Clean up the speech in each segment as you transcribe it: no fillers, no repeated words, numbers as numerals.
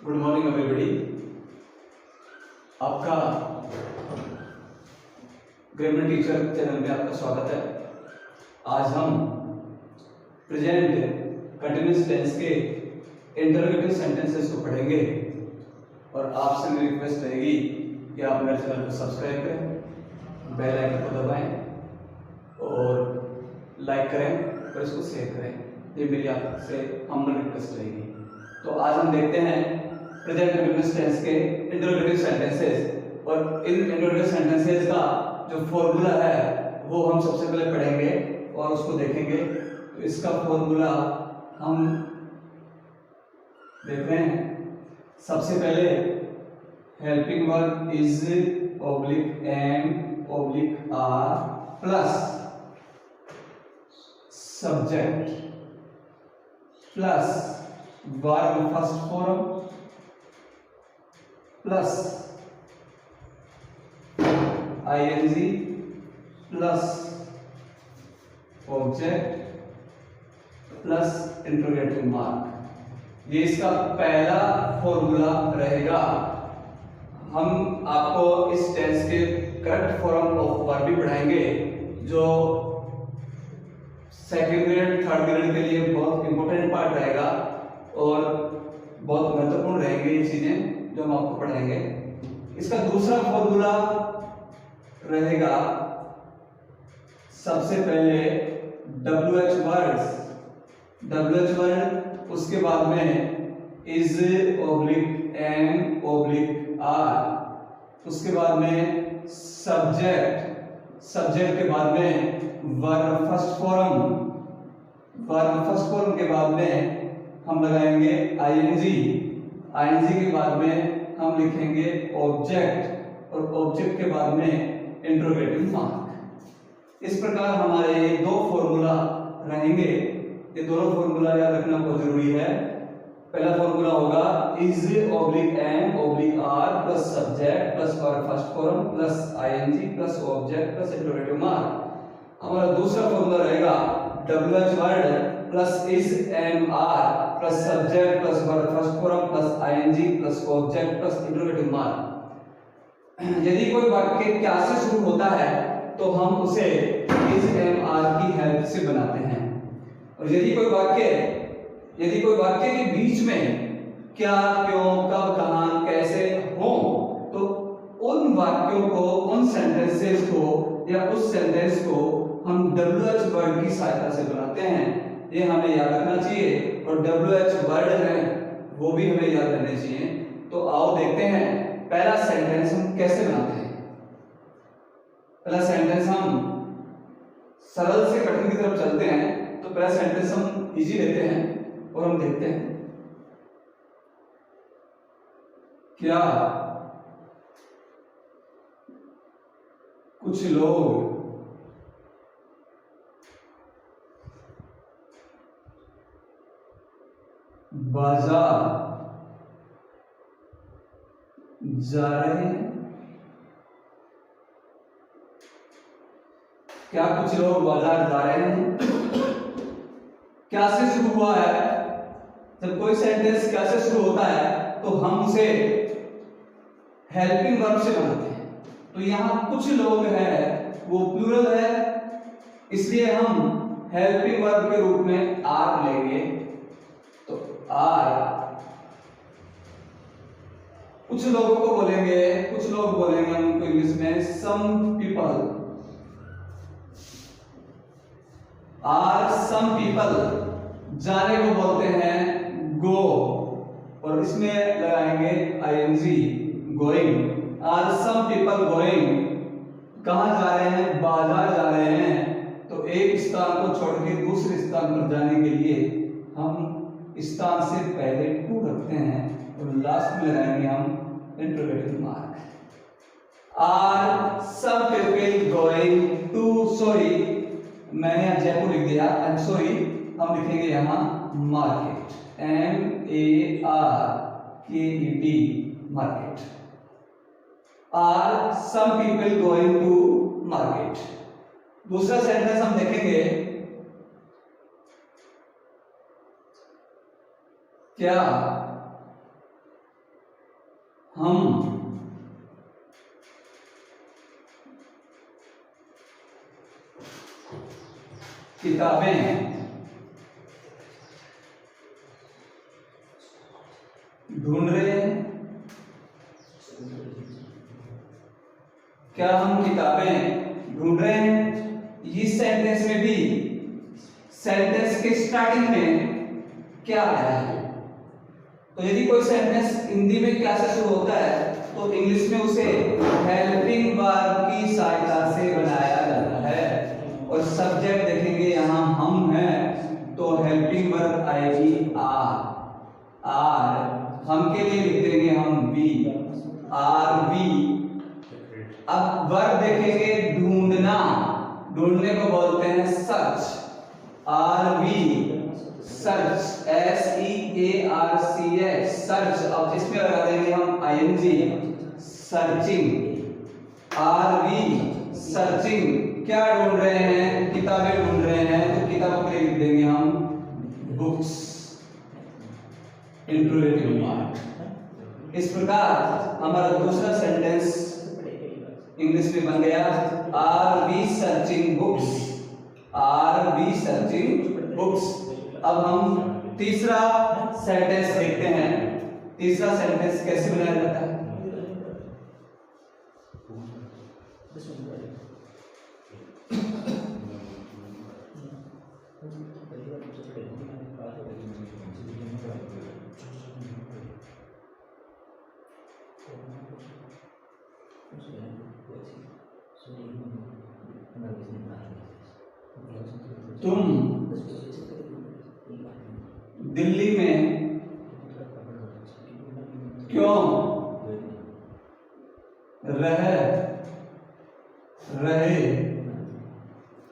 Good morning everybody. आपका grammar teacher channel में आपका स्वागत है। आज हम प्रेजेंट कंटिन्यूअस टेंस के इंटरोगेटिव सेंटेंसेस को पढ़ेंगे और आपसे मेरी रिक्वेस्ट रहेगी कि आप मेरे चैनल को सब्सक्राइब करें, बेल आइकन को दबाएं और लाइक करें और इसको शेयर करें। ये मेरी आपसे हम्बल रिक्वेस्ट रहेगी। तो आज हम देखते हैं प्रेजेंट कंटिन्यूअस टेंस के इंटरोगेटिव सेंटेंसेस और इन इंटरोगेटिव सेंटेंसेस का जो फॉर्मूला है वो हम सबसे पहले पढ़ेंगे और उसको देखेंगे। तो इसका फॉर्मूला हम देख रहे हैं। सबसे पहले helping verb is oblique am oblique are plus subject plus verb first form plus ING plus object plus interrogative mark. ये इसका पहला फॉर्मूला रहेगा। हम आपको इस टेंस के करेक्ट फॉर्म ऑफ वर्ब भी पढ़ाएंगे जो सेकंड ग्रेड थर्ड ग्रेड के लिए बहुत इंपॉर्टेंट पार्ट रहेगा और बहुत महत्वपूर्ण रहेंगे ये चीजें जो हम आपको पढ़ाएंगे। इसका दूसरा फॉर्मूला रहेगा सबसे पहले WH वर्ड, उसके बाद में is oblique am oblique are, उसके बाद में सब्जेक्ट के बाद में वर्ब फर्स्ट फॉर्म के बाद में हम लगाएंगे आईएनजी के बाद में हम लिखेंगे ऑब्जेक्ट और ऑब्जेक्ट के बाद में इंटरोगेटिव मार्क। इस प्रकार हमारे ये दो फॉर्मूला रहेंगे। ये दोनों फॉर्मूला याद रखना बहुत जरूरी है। पहला फॉर्मूला होगा is oblique am oblique are plus subject plus verb first form plus ING plus object plus interrogative mark. हमारा दूसरा फॉर्मूला रहेगा WH word plus is am are plus subject plus verb first form plus ING plus object plus interrogative mark. यदि कोई वाक्य क्या से शुरू होता है तो हम उसे इज एम आर की हेल्प से बनाते हैं। और यदि कोई वाक्य के बीच में क्या क्यों कब कहां कैसे हो तो उन वाक्यों को उन सेंटेंसेस को या उस सेंटेंस को हम WH वर्ड की सहायता से बनाते हैं। ये हमें याद रखना चाहिए और WH वर्ड है वो भी हमें याद रहने चाहिए। तो आओ देखते हैं पहला सेंटेंस हम कैसे बनाते हैं। पहला सेंटेंस हम सरल से कठिन की तरफ चलते हैं। तो पहला सेंटेंस हम इजी लेते हैं और हम देखते हैं क्या कुछ लोग बाजार जा रहे हैं। क्या कुछ लोग बाजार जा रहे हैं। क्या से शुरू हुआ है। जब कोई सेंटेंस क्या से शुरू होता है तो हम उसे हेल्पिंग वर्ब से बनाते हैं। तो यहां कुछ लोग हैं वो प्लूरल है इसलिए हम हेल्पिंग वर्ब के रूप में आर लेंगे। तो आर कुछ लोगों को बोलेंगे, कुछ लोग बोलेंगे हम उनको इंग्लिश में some people. Are some people जाने को बोलते हैं गो और इसमें लगाएंगे ING going. Are some people going कहां जा रहे हैं, बाजार जा रहे हैं। तो एक स्थान को छोड़ के दूसरे स्थान पर जाने के लिए हम स्थान से पहले टू रखते हैं और लास्ट में लगाएंगे हम interrogative mark. Are some people going to, sorry मैंने यहाँ जयपुर लिख दिया, आई एम सॉरी। हम लिखेंगे यहाँ market, MARKET market. Are some people going to market. दूसरा सेंटेंस हम देखेंगे क्या हम किताबें ढूंढ रहे हैं। क्या हम किताबें ढूंढ रहे हैं? इस सेंटेंस में भी सेंटेंस के स्टार्टिंग में क्या आया है? तो यदि कोई सेंटेंस हिंदी में क्या से शुरू होता है तो इंग्लिश में उसे हेल्पिंग वर्ब की सहायता से बनाया जाता है। और सब्जेक्ट देखेंगे यहाँ हम हैं तो हेल्पिंग वर्ब आएगी आर। हम के लिए लिख देंगे हम बी, आर बी। अब वर्ब देखेंगे ढूंढना, ढूंढने को बोलते हैं search, are we search, SEARCH search. अब इसमें लगा देंगे हम ING searching, are we searching. क्या ढूंढ रहे हैं? किताबें ढूंढ रहे हैं तो किताबों के लिए लिख देंगे हम बुक्स, इंट्रोगेटिव मार्क। इस प्रकार हमारा दूसरा सेंटेंस इंग्लिश में बन गया are we searching books, are we searching books. अब हम तीसरा सेंटेंस देखते हैं। तीसरा सेंटेंस कैसे बनाया जाता है? तुम दिल्ली में क्यों रह रहे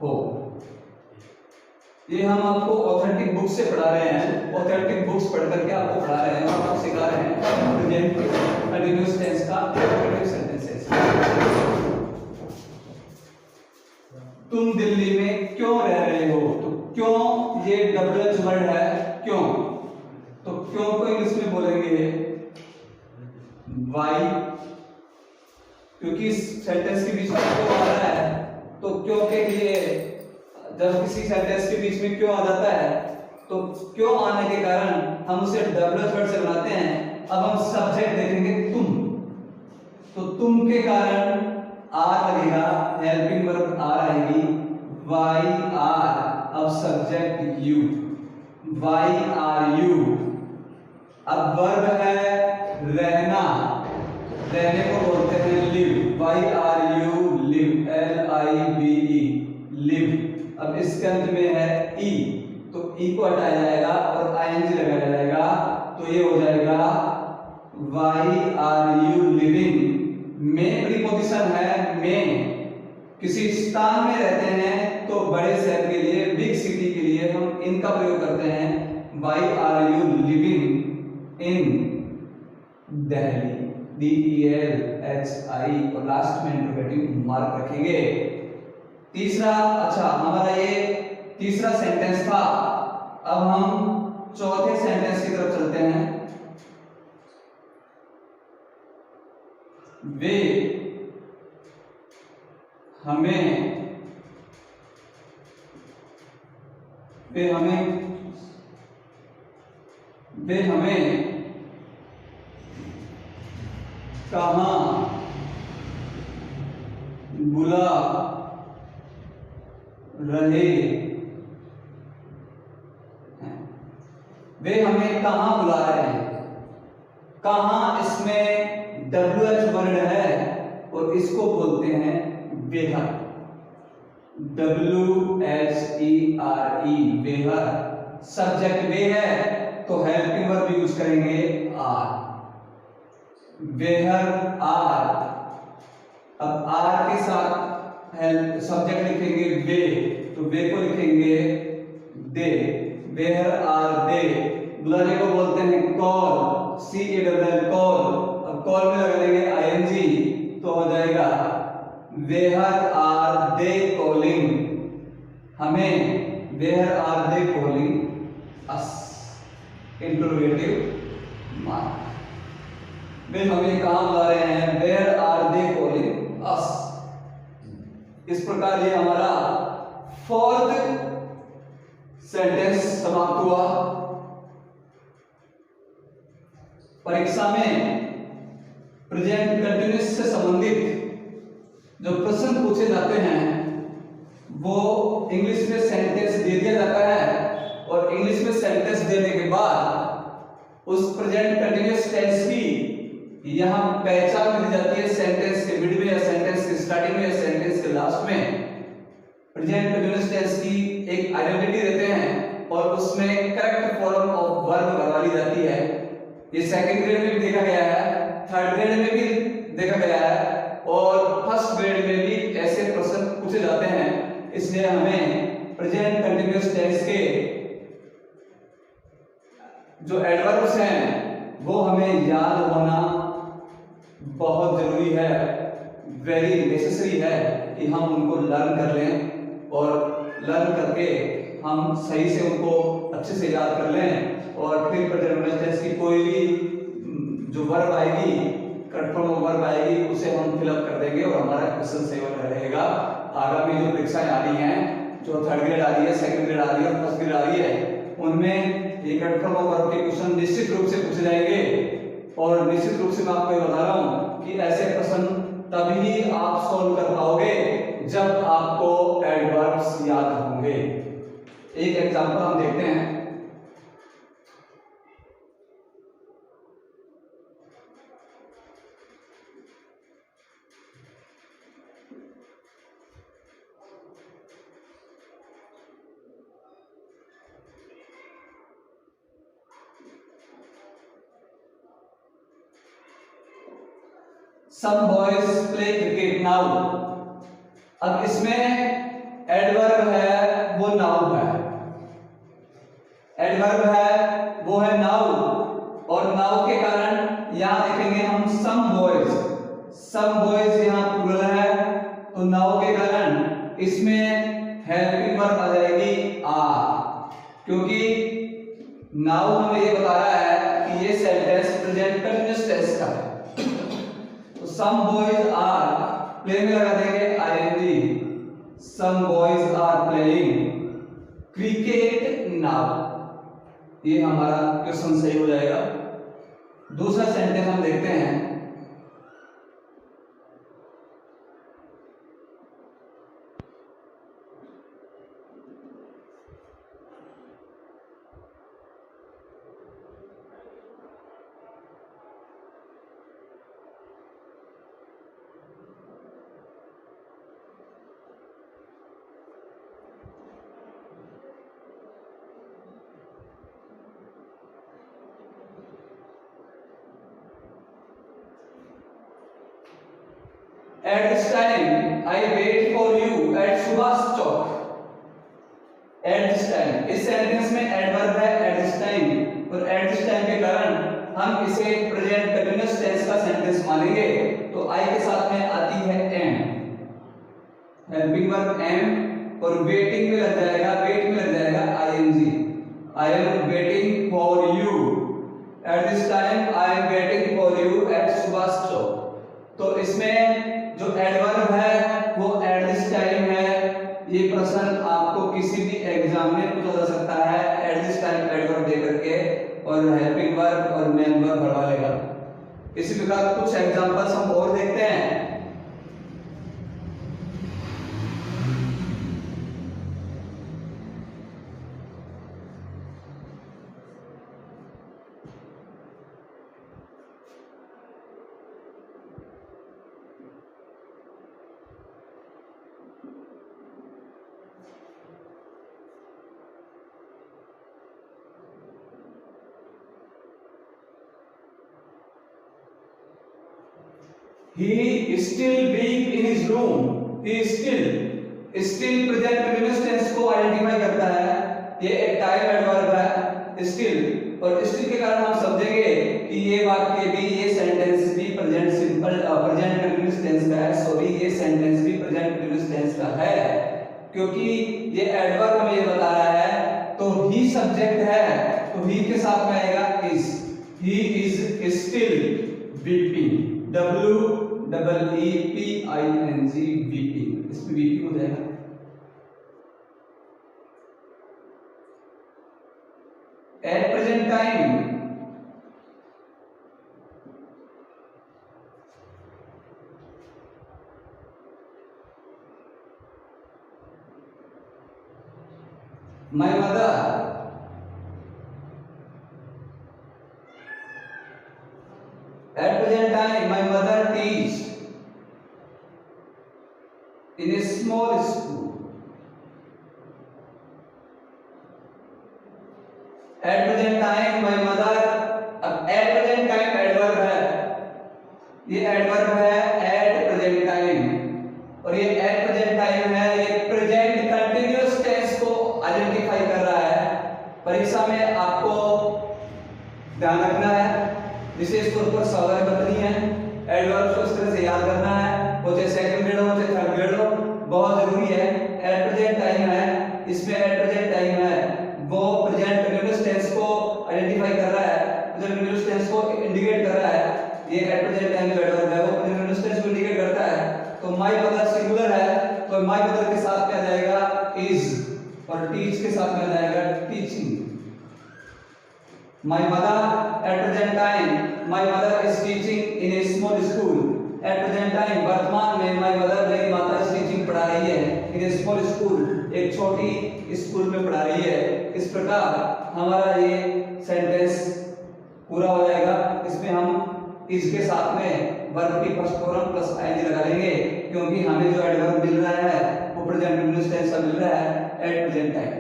हो? ये हम आपको ऑथेंटिक बुक से पढ़ा रहे हैं। ऑथेंटिक बुक्स पढ़ करके आपको पढ़ा रहे हैं और आपको सिखा रहे हैं प्रेजेंट कंटीन्यूअस टेंस का इंट्रोगेटिव सेंटेंसेस। तुम दिल्ली में क्यों रह रहे हो? तो क्यों ये WH वर्ड है, क्यों। तो क्यों को इंग्लिश में बोलेंगे वाई, क्योंकि इस सेंटेंस के बीच में क्यों आ रहा है। तो क्यों के लिए जब किसी सेंटेंस के बीच में क्यों आ जाता है तो क्यों आने के कारण हम उसे WH वर्ड से बनाते हैं। अब हम सब्जेक्ट देखेंगे तुम, तो तुम के कारण आर लगेगा, हेल्पिंग वर्ब आर आएगी, वाई आर। अब subject you, why are you. अब वर्ब है रहना, रहने को बोलते हैं live, why are you live, LIVE live. अब इसके अंत में है ई, तो ई को हटाया जाएगा और ING लगाया जाएगा, तो ये हो जाएगा वाई आर यू लिविंग। में प्रीपोजिशन है में, किसी स्थान में रहते हैं तो बड़े शहर के लिए, बिग सिटी के लिए हम इनका प्रयोग करते हैं। Why are you living in Delhi, DELHI, और लास्ट में इंट्रोगेटिव मार्क रखेंगे। तीसरा, अच्छा हमारा ये तीसरा सेंटेंस था। अब हम चौथे सेंटेंस की तरफ चलते हैं। वे हमें कहाँ बुला रहे हैं? वे हमें कहाँ बुला रहे हैं? कहाँ इसमें WH वर्ड है और इसको बोलते हैं वेहर, WHERE वेहर। सब्जेक्ट वे है तो हेल्पिंग वर्ब यूज करेंगे आर, वेहर आर। अब आर के साथ हेल्प सब्जेक्ट लिखेंगे वे, तो वे को लिखेंगे दे, वेहर आर दे। बुलाने को बोलते हैं कॉल, CALL कॉल। अब कॉल में लगा देंगे ING, तो हो जाएगा वेहर आर दे कॉलिंग हमें, where are they calling us, interrogative mark. वे हमें कहां बुला रहे हैं, where are they calling us. इस प्रकार ये हमारा फोर्थ सेंटेंस समाप्त हुआ। परीक्षा में प्रेजेंट कंटिन्यूअस से संबंधित जो प्रश्न पूछे जाते हैं वो इंग्लिश में सेंटेंस दे दिया जाता है और इंग्लिश में सेंटेंस देने के बाद उस प्रेजेंट कंटिन्यूअस टेंस की यहाँ पहचान दी जाती है सेंटेंस के मिड में या सेंटेंस के स्टार्टिंग में या सेंटेंस के लास्ट में। प्रेजेंट कंटिन्यूअस टेंस की एक आइडेंटिटी देते हैं और उसमें करेक्ट फॉर्म ऑफ वर्ब लगा ली जाती है। ये सेकंड ग्रेड में भी देखा गया है, थर्ड ग्रेड में भी देखा गया है और फर्स्ट ग्रेड में भी ऐसे प्रश्न पूछे जाते हैं। इसलिए हमें प्रेजेंट कंटिन्यूअस टेंस के जो एडवर्ब्स हैं वो हमें याद होना बहुत जरूरी है, वेरी नेसेसरी है कि हम उनको लर्न कर लें और लर्न करके हम सही से उनको अच्छे से याद कर लें और फिर प्रेजेंट टेंस की कोई भी जो वर्ब आएगी, करेक्ट फॉर्म ऑफ वर्ब आएगी, उसे हम फिलअप कर देंगे और हमारा क्वेश्चन सही रहेगा। आगामी जो परीक्षाएं आ रही हैं, जो थर्ड ग्रेड आ रही है, सेकंड ग्रेड आ रही है और फर्स्ट ग्रेड आ रही है, उनमें ये करेक्ट फॉर्म ऑफ वर्ब के क्वेश्चन निश्चित रूप से पूछे जाएंगे और निश्चित रूप से मैं आपको ये बता रहा हूं कि ऐसे प्रश्न तभी आप सॉल्व कर पाओगे जब आपको एडवर्ब्स याद होंगे। एक एग्जांपल हम देखते हैं। Some boys play cricket now। अब इसमें एडवर्ब है वो नाउ है, एडवर्ब है वो है नाउ और नाउ के कारण यहां देखेंगे हम some boys यहां प्लूरल है तो नाउ के कारण इसमें हेल्पिंग वर्ब आ जाएगी आर, क्योंकि नाउ हमें ये बता रहा है कि ये सेंटेंस प्रेजेंट कंटिन्यूअस टेंस का है। Some boys are playing में लगा देंगे ing, some boys are playing cricket now। ये हमारा क्वेश्चन सही हो जाएगा। दूसरा सेंटेंस हम देखते हैं। At this time I wait for you at Subhas Chowk। At this time, इस सेंटेंस में एडवर्ब है at this time और at this time के कारण हम इसे प्रेजेंट कंटिन्यूअस टेंस का सेंटेंस मानेंगे। तो I के साथ में आती है am, हेल्पिंग वर्ब am और वेटिंग में लग जाएगा, वेट में लग जाएगा ing। I am waiting for you at this time, I am waiting for you at Subhas Chowk। तो इसमें जो एडवर्ब है वो एट दिस टाइम है। ये प्रश्न आपको किसी भी एग्जाम में पूछा जा सकता है एट दिस टाइम एडवर्ब दे करके और हेल्पिंग वर्ब और मेन वर्ब भरवा लेगा। इसी प्रकार कुछ एग्जांपल्स हम और देखते हैं। He is still being in his room। He is still present continuous tense को आइडेंटिफाई करता है। ये एक टाइम एडवर्ब है still, और still के कारण हम समझेंगे कि ये वाक्य भी, ये सेंटेंस भी present simple present continuous tense का है। सॉरी, ये सेंटेंस भी प्रेजेंट कंटिन्यूअस टेंस का है क्योंकि ये एडवर्ब हमें ये बता रहा है। तो ही सब्जेक्ट है तो ही के साथ में आएगा is। He is still weeping, WEEPING, weeping, इसमें वीपिंग हो जाएगा। At present time my mother at present time my mother teach in a small school. At present time my mother, अब at present time एडवर्ब है, ये adverb है at present time, और ये at present time है, ये present continuous tense को identify कर रहा है। परीक्षा में आपको ध्यान रखना है, विशेष तौर पर सवाल बतनी है, एडवर्ब को इस तरह से याद करना है, वो चाहे सेकंड ग्रेड हो चाहे थर्ड ग्रेड हो, बहुत जरूरी है। एट प्रेजेंट टाइम है, इसमें एट प्रेजेंट टाइम है, वो प्रेजेंट कंटिन्यूअस टेंस को आइडेंटिफाई कर रहा है, प्रेजेंट कंटिन्यूअस टेंस को इंडिकेट कर रहा है। ये एट प्रेजेंट टाइम जो एडवर्ब है वो प्रेजेंट कंटिन्यूअस टेंस को इंडिकेट करता है। तो माय मदर सिंगुलर है, तो माय मदर के साथ क्या जाएगा इज, और टीच के साथ में जाएगा teaching. My mother at present time, my mother is teaching in a small school. At present time, वर्तमान में my mother, मेरी माता is teaching, पढ़ा रही है in a small school, एक छोटी स्कूल में पढ़ा रही है। इस प्रकार हमारा ये सेंटेंस पूरा हो जाएगा। इसमें हम इसके साथ में वर्ब की फर्स्ट फॉर्म प्लस आईएनजी लगा लेंगे, क्योंकि हमें जो एडवर्ब मिल रहा है वो प्रेजेंट कंटिन्यूअस टेंस का मिल रहा है एट प्रेजेंट टाइम।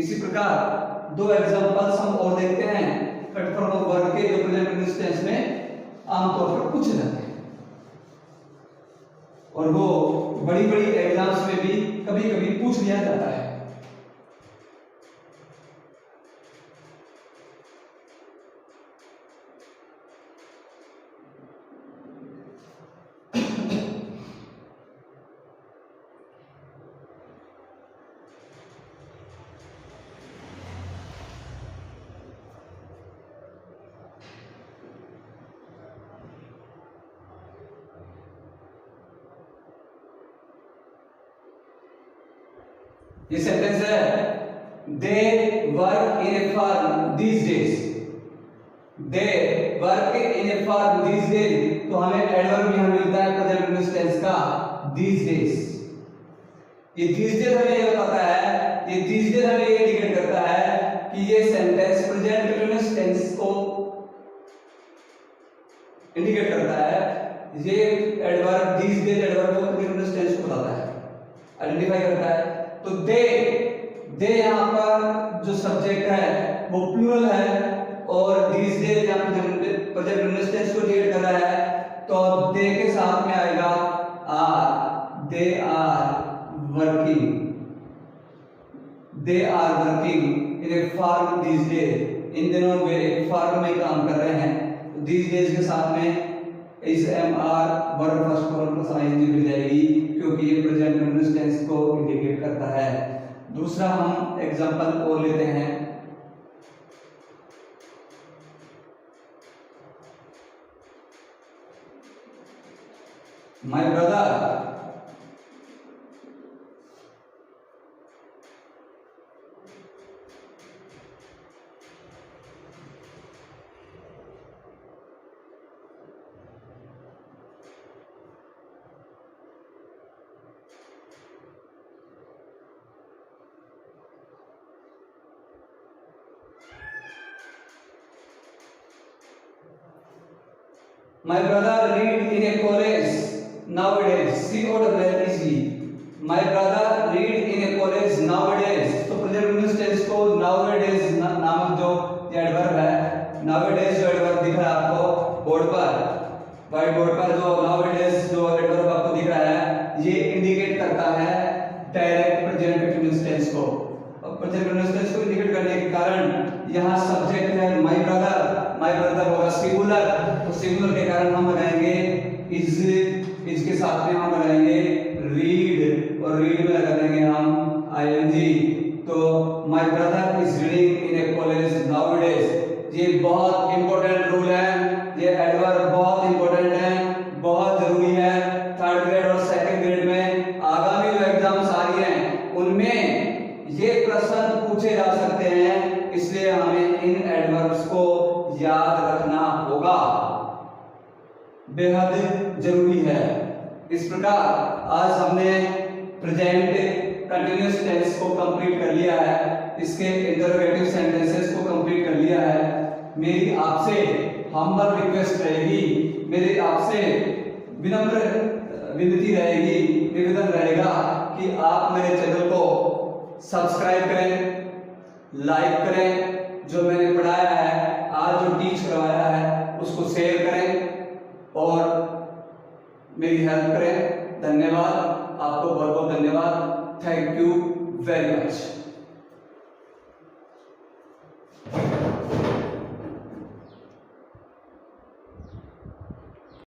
इसी प्रकार दो एग्जांपल्स हम और देखते हैं फॉर्म ऑफ वर्ब के, जो प्रेजेंट कंटिन्यूअस टेंस में आमतौर पर पूछे जाते हैं, और वो बड़ी बड़ी एग्जाम्स में भी कभी कभी पूछ लिया जाता है। ये सेंटेंस है, they work in a farm these days, they work in a farm these days, तो हमें एडवर्ब यहां मिलता है प्रेजेंट कंटिन्यूअस टेंस का दीज डेज। ये दीज डेज हमें ये बताता है, ये दीज डेज हमें ये इंडिकेट करता है कि ये सेंटेंस प्रेजेंट कंटिन्यूअस टेंस को इंडिकेट करता है। ये एडवर्ब दीज डेज एडवर्ब को प्रेजेंट कंटिन्यूअस टेंस को बताता है, आइडेंटिफाई करता है। तो दे यहाँ पर जो सब्जेक्ट है वो प्लूरल है, और these days यहाँ पे प्रेजेंट कंटिन्यूअस टेंस को इंडिकेट कर रहा है, तो दे के साथ में आएगा are, they are working, they are working in a farm these days, इन दिनों वे एक फार्म में काम कर रहे हैं। तो these days के साथ में इस MR verb first form plus ING मिल जाएगी, क्योंकि ये प्रेजेंट कंटिन्यूअस टेंस को इंडिकेट करता है। दूसरा हम एग्जांपल और लेते हैं, my brother My brother read in a college nowadays. COLLEGE. My brother read in a college nowadays. तो प्रेजेंट कंटिन्यूअस टेंस को nowadays नामक जो एडवर्ब है, nowadays जो एडवर्ब दिख रहा है आपको बोर्ड पर, व्हाइट बोर्ड पर जो nowadays जो एडवर्ब आपको दिख रहा है, ये इंडिकेट करता है डायरेक्ट प्रेजेंट कंटिन्यूअस टेंस को। और प्रेजेंट कंटिन्यूअस टेंस को इंडिकेट करने के कारण यहाँ सब्जेक्ट है माय ब्रदर, माय ब्रदर होगा सिंगुलर, तो सिंगुलर के कारण हम लगाएंगे इज, इसके साथ में हम लगाएंगे रीड, और रीड में लगा देंगे हम आईएनजी। तो my brother is reading in A college nowadays, ये बहुत इंपॉर्टेंट रूल है, ये एडवर्ब रखना होगा, बेहद जरूरी है। इस प्रकार आज हमने प्रेजेंट कंटिन्यूअस टेंस को कंप्लीट कर लिया है, इसके इंटरोगेटिव सेंटेंसेस को कंप्लीट कर लिया है। मेरी आपसे हम्बल रिक्वेस्ट रहेगी, मेरी आपसे विनम्र विनती रहेगी, निवेदन रहेगा कि आप मेरे चैनल को सब्सक्राइब करें, लाइक करें, जो मैंने पढ़ाया है, आज जो टीच करवाया है उसको शेयर करें और मेरी हेल्प करें। धन्यवाद, आपको बहुत बहुत धन्यवाद। Thank you very much.